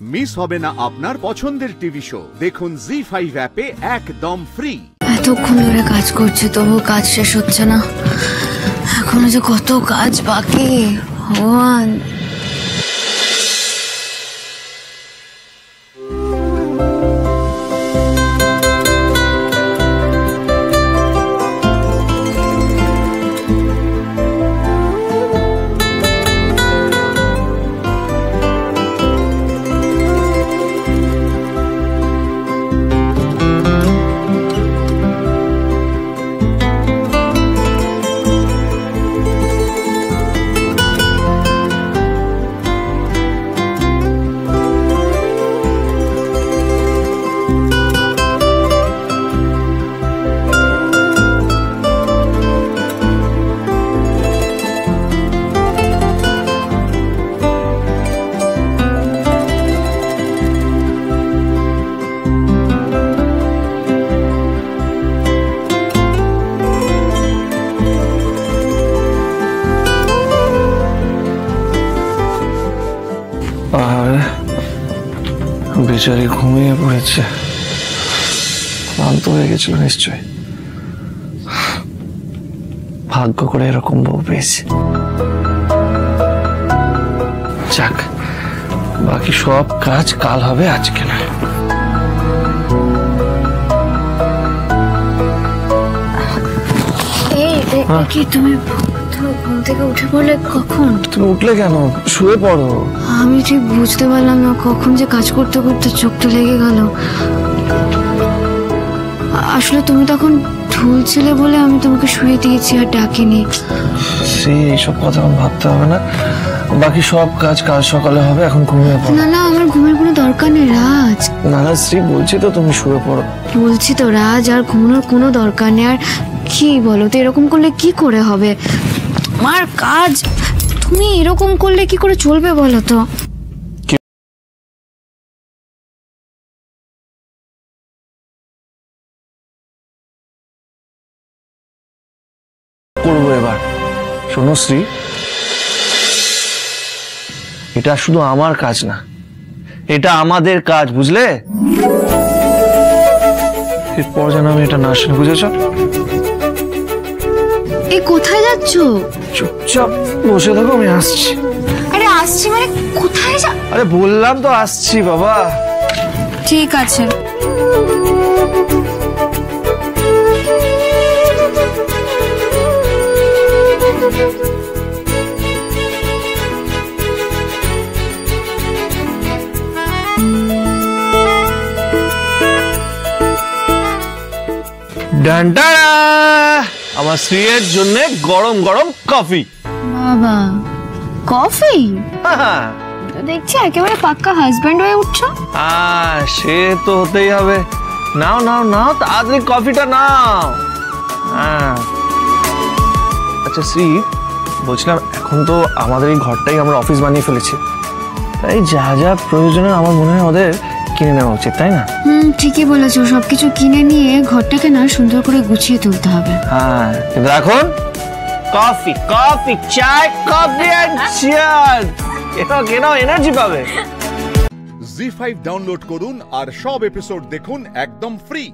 Miss হবে না আপনার পছন্দের টিভি শো। দেখুন জি5 অ্যাপে একদম ফ্রি। এতক্ষণ ধরে কাজ করছে তবু কাজ শেষ হচ্ছে না। এখনো যে কত কাজ বাকি ভগবান। বেচারি ঘুমিয়ে পড়েছে, ক্লান্ত হয়ে গেছিল নিশ্চয়। ভাগ্য করে এরকম বউ পেয়েছি। যাক, বাকি সব কাজ কাল হবে, আজকে না। কি তুমি ঘুম থেকে উঠে পড়লে কখন? তুমি উঠলে কেন? শুয়ে পড়ো। আমি ঠিক বুঝতে পারলাম না কখন যে কাজ করতে করতে চোখটা লেগে গেল। আসলে তুমি তখন ঝুলছিলে বলে আমি তোমাকে শুয়ে দিয়েছি আর ডাকিনি। এইসব কথা এখন ভাবতে হবে না, বাকি সব কাজ কাল সকালে হবে। এখন ঘুমিয়ে পড়ো। না না, আমার ঘুমের কোনো দরকার নেই রাজ। না না শ্রী, বলছি তো তুমি শুয়ে পড়ো। বলছি তো রাজ, আর ঘুমানোর কোনো দরকার নেই। আর কি বলো তো, এরকম করলে কি করে হবে? আমার কাজ তুমি এরকম করলে কি করে চলবে বলো তো? করবো এবার। শোনো শ্রী, এটা শুধু আমার কাজ না, এটা আমাদের কাজ, বুঝলে? এরপর যেন আমি এটা না শুনে, বুঝেছ? এই কোথায় যাচ্ছ? চুপচাপ বসে থাকো, আমি আসছি। আরে আসছি মানে কোথায় যা? আরে বললাম তো আসছি বাবা। ঠিক আছে। ডান্ডারা, আমার স্ত্রীর জন্য গরম গরম কফি। বাবা, কফি? দেখছি একেবারে পাক্কা হাজবেন্ড হয়ে উঠছো। সে তো হতেই হবে। নাও নাও নাও, তাড়াতাড়ি কফিটা নাও। আচ্ছা শ্রী, বলছিলাম এখন তো আমাদের এই ঘরটাই আমরা অফিস বানিয়ে ফেলেছি, তাই যা যা প্রয়োজনে আমার মনে হয় ওদের কিনে নেওয়া উচিত, তাই না? ঠিকই বলেছো, সবকিছু কিনে নিয়ে ঘরটাকে না সুন্দর করে গুছিয়ে তুলতে হবে। হ্যাঁ, কিন্তু এখন কফি কফি চাই, কফি এন্ড চিয়ার্স। কেন এনার্জি পাবে। জি5 ডাউনলোড করুন আর সব এপিসোড দেখুন একদম ফ্রি।